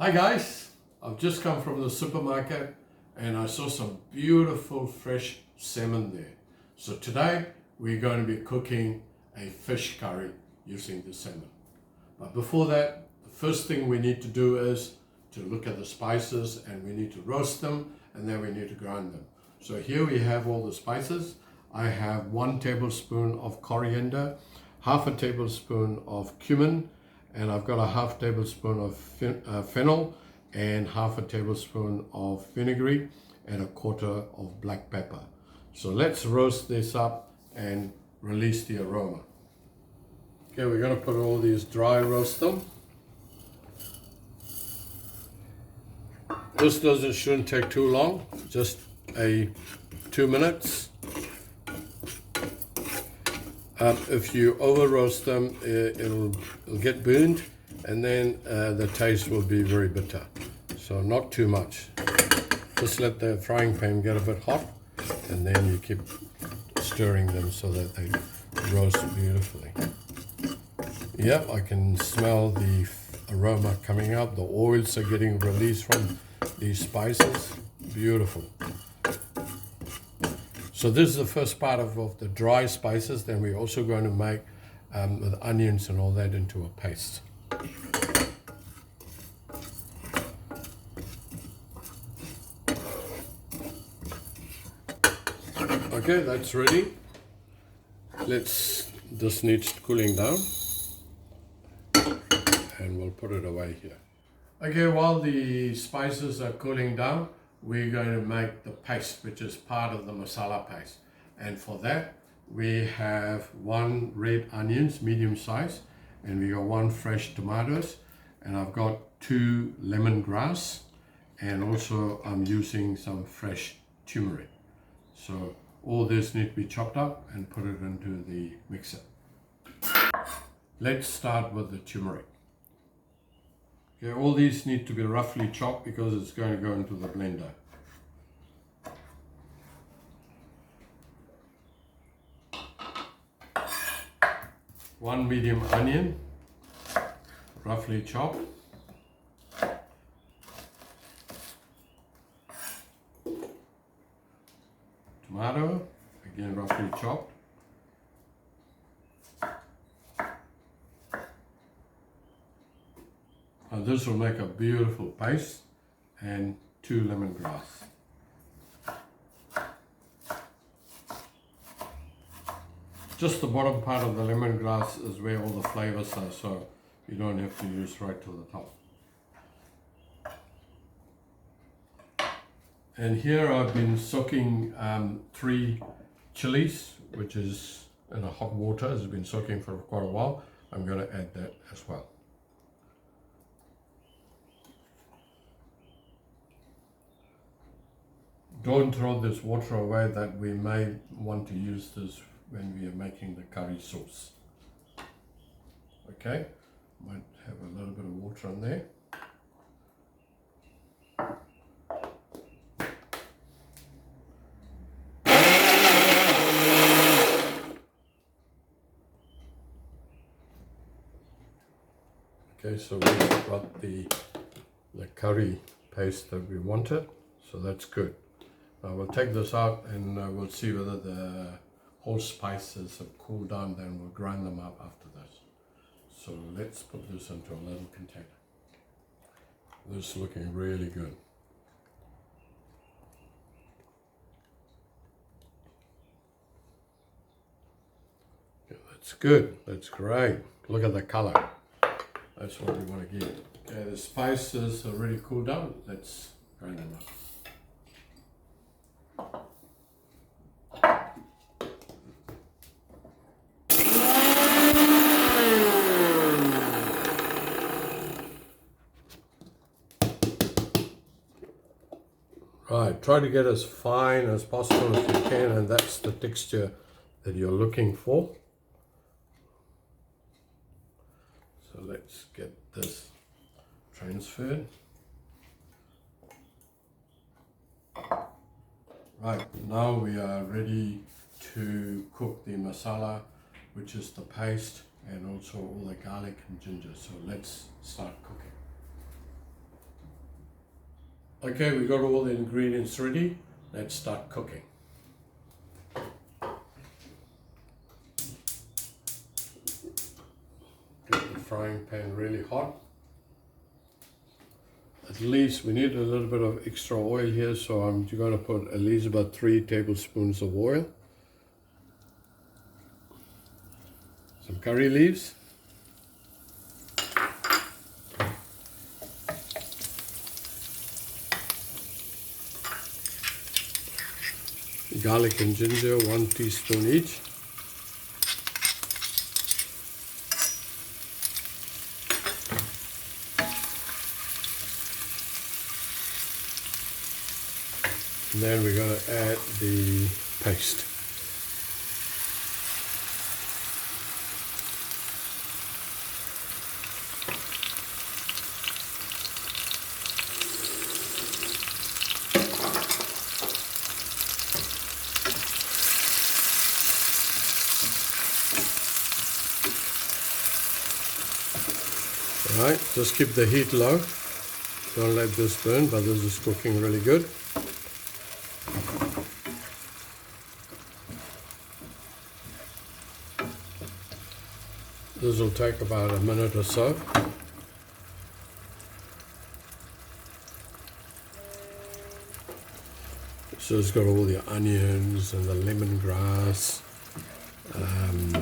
Hi guys, I've just come from the supermarket and I saw some beautiful fresh salmon there. So today we're going to be cooking a fish curry using the salmon. But before that, the first thing we need to do is to look at the spices, and we need to roast them and then we need to grind them. So here we have all the spices. I have 1 tablespoon of coriander, half a tablespoon of cumin, and I've got a half tablespoon of fennel and half a tablespoon of fenugreek and a quarter of black pepper. So let's roast this up and release the aroma. Okay, we're going to put all these dry roast them. This shouldn't take too long, just 2 minutes. If you over roast them, it'll get burned, and then the taste will be very bitter. So not too much. Just let the frying pan get a bit hot, and then you keep stirring them so that they roast beautifully. Yep, I can smell the aroma coming up. The oils are getting released from these spices. Beautiful. So this is the first part of the dry spices. Then we're also going to make the onions and all that into a paste. Okay, that's ready. This needs cooling down, and we'll put it away here. Okay, while the spices are cooling down, we're going to make the paste, which is part of the masala paste. And for that, we have 1 red onions, medium size, and we got 1 fresh tomatoes, and I've got 2 lemongrass, and also I'm using some fresh turmeric. So all this needs to be chopped up and put it into the mixer. Let's start with the turmeric. Okay, all these need to be roughly chopped because it's going to go into the blender. One medium onion, roughly chopped. Tomato, again roughly chopped. Now this will make a beautiful paste, and 2 lemongrass. Just the bottom part of the lemongrass is where all the flavors are, so you don't have to use right to the top. And here I've been soaking 3 chilies, which is in a hot water. It's been soaking for quite a while. I'm going to add that as well. Don't throw this water away, that we may want to use this when we are making the curry sauce. Okay, might have a little bit of water in there. Okay, so we've got the curry paste that we wanted, so that's good. We'll take this out and we'll see whether the whole spices have cooled down, then we'll grind them up after this. So let's put this into a little container. This is looking really good. Okay, that's good, that's great. Look at the color. That's what we want to get. Okay, the spices are already cooled down. Let's grind them up. Right, try to get as fine as possible if you can, and that's the texture that you're looking for. So let's get this transferred. Right, now we are ready to cook the masala, which is the paste and also all the garlic and ginger. So let's start cooking. Okay, we got all the ingredients ready. Let's start cooking. Get the frying pan really hot. At least we need a little bit of extra oil here, so I'm going to put at least about 3 tablespoons of oil. Some curry leaves. Garlic and ginger, 1 teaspoon each. And then we're going to add the paste. Alright, just keep the heat low. Don't let this burn, but this is cooking really good. This will take about a minute or so. So it's got all the onions and the lemongrass and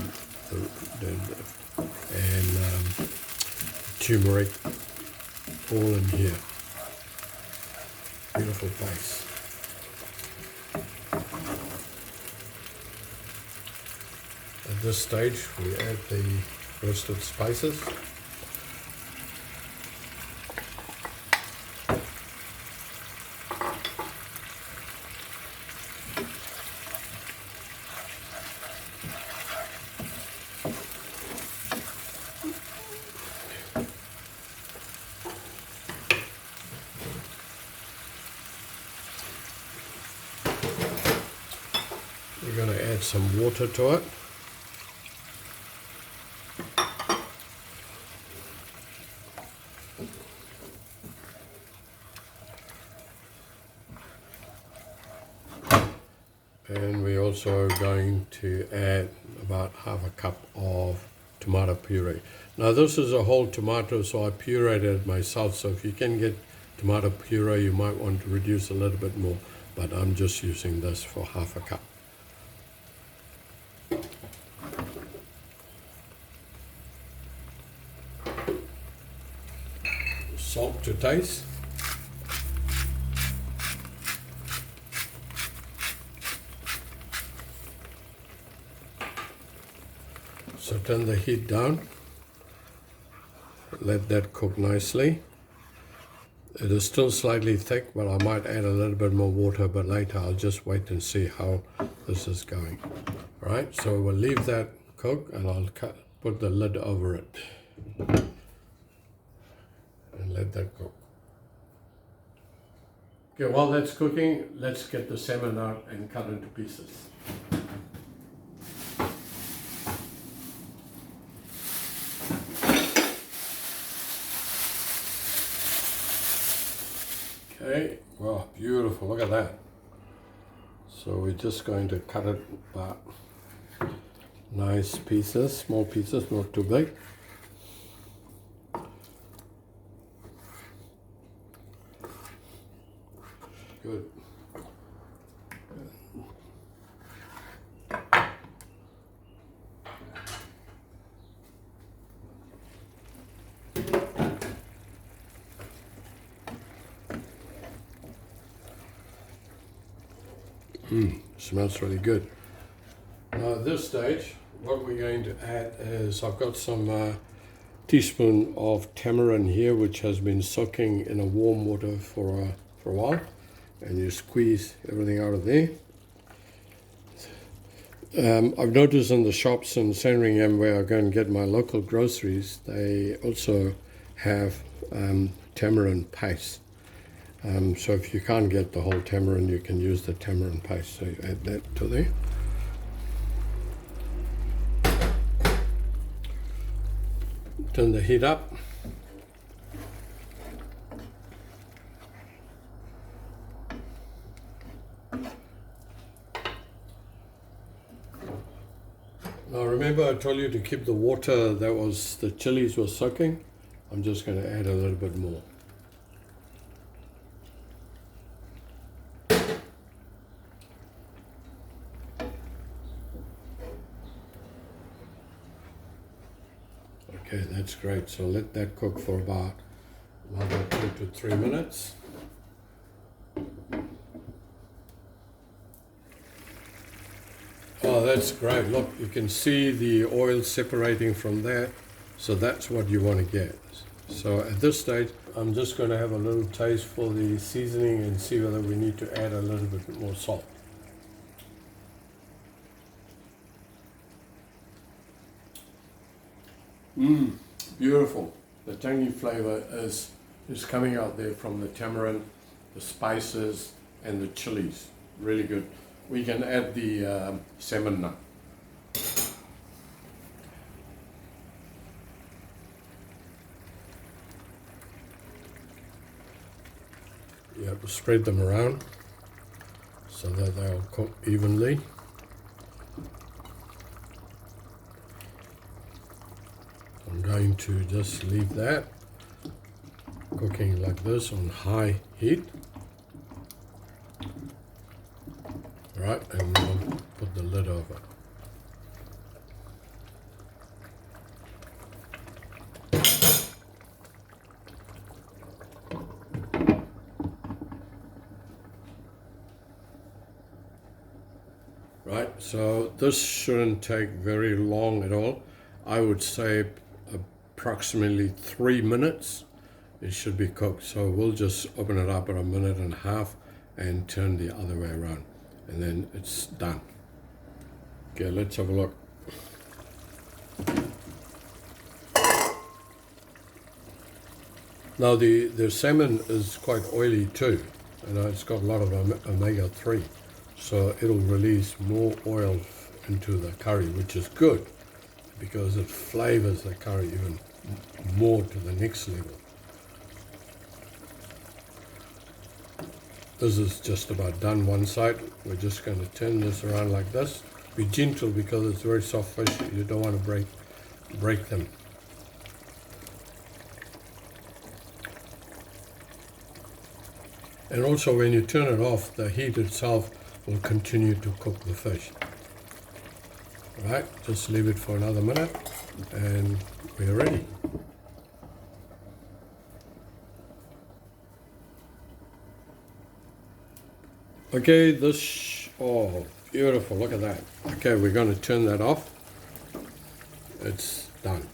turmeric all in here. Beautiful paste. At this stage we add the roasted spices. We're going to add some water to it. And we're also going to add about half a cup of tomato puree. Now this is a whole tomato, so I pureed it myself. So if you can get tomato puree, you might want to reduce a little bit more, but I'm just using this for half a cup. Salt to taste. So turn the heat down, let that cook nicely. It is still slightly thick, but I might add a little bit more water, but later I'll just wait and see how this is going. All right, so we'll leave that cook and I'll put the lid over it and let that cook. Okay, while that's cooking, let's get the salmon out and cut into pieces. Okay, wow, beautiful, look at that. So we're just going to cut it about nice pieces, small pieces, not too big. Good. Smells really good. Now at this stage, what we're going to add is I've got some teaspoon of tamarind here, which has been soaking in a warm water for a while, and you squeeze everything out of there. I've noticed in the shops in Sandringham where I go and get my local groceries, they also have tamarind paste. So if you can't get the whole tamarind, you can use the tamarind paste. So you add that to there. Turn the heat up. Now remember I told you to keep the water that was the chilies were soaking. I'm just going to add a little bit more. Okay, that's great. So let that cook for about another 2 to 3 minutes. Oh, that's great. Look, you can see the oil separating from that. So that's what you want to get. So at this stage, I'm just going to have a little taste for the seasoning and see whether we need to add a little bit more salt. Beautiful. The tangy flavor is coming out there from the tamarind, the spices, and the chilies. Really good. We can add the salmon now. You have to spread them around so that they'll cook evenly. I'm going to just leave that cooking like this on high heat. Right, and we'll put the lid over. Right, so this shouldn't take very long at all. I would say approximately 3 minutes it should be cooked. So we'll just open it up at 1.5 minutes and turn the other way around, and then it's done. Okay, let's have a look. Now the salmon is quite oily too. It's got a lot of omega-3, so it'll release more oil into the curry, which is good because it flavors the curry even more to the next level. This is just about done one side. We're just going to turn this around like this. Be gentle because it's very soft fish. You don't want to break them. And also when you turn it off, the heat itself will continue to cook the fish. Right, just leave it for another minute and we're ready. Okay, oh, beautiful, look at that. Okay, we're going to turn that off. It's done.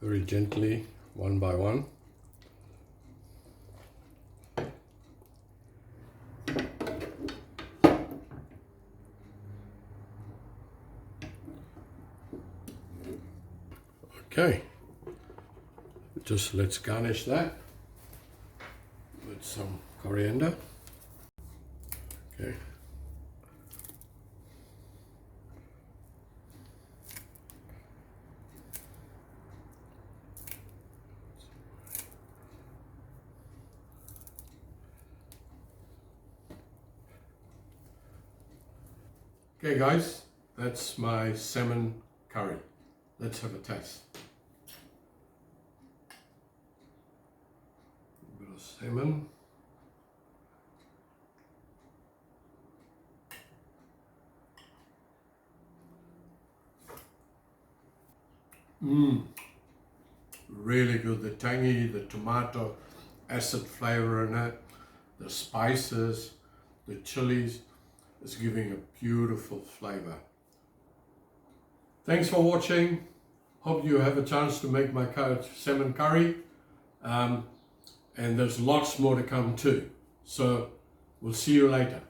Very gently, one by one. Okay, just let's garnish that with some coriander. Okay. Okay guys, that's my salmon curry. Let's have a taste. A bit of salmon. Really good. The tangy, the tomato acid flavor in it, the spices, the chilies. It's giving a beautiful flavor. Thanks for watching. Hope you have a chance to make my salmon curry. And there's lots more to come too. So we'll see you later.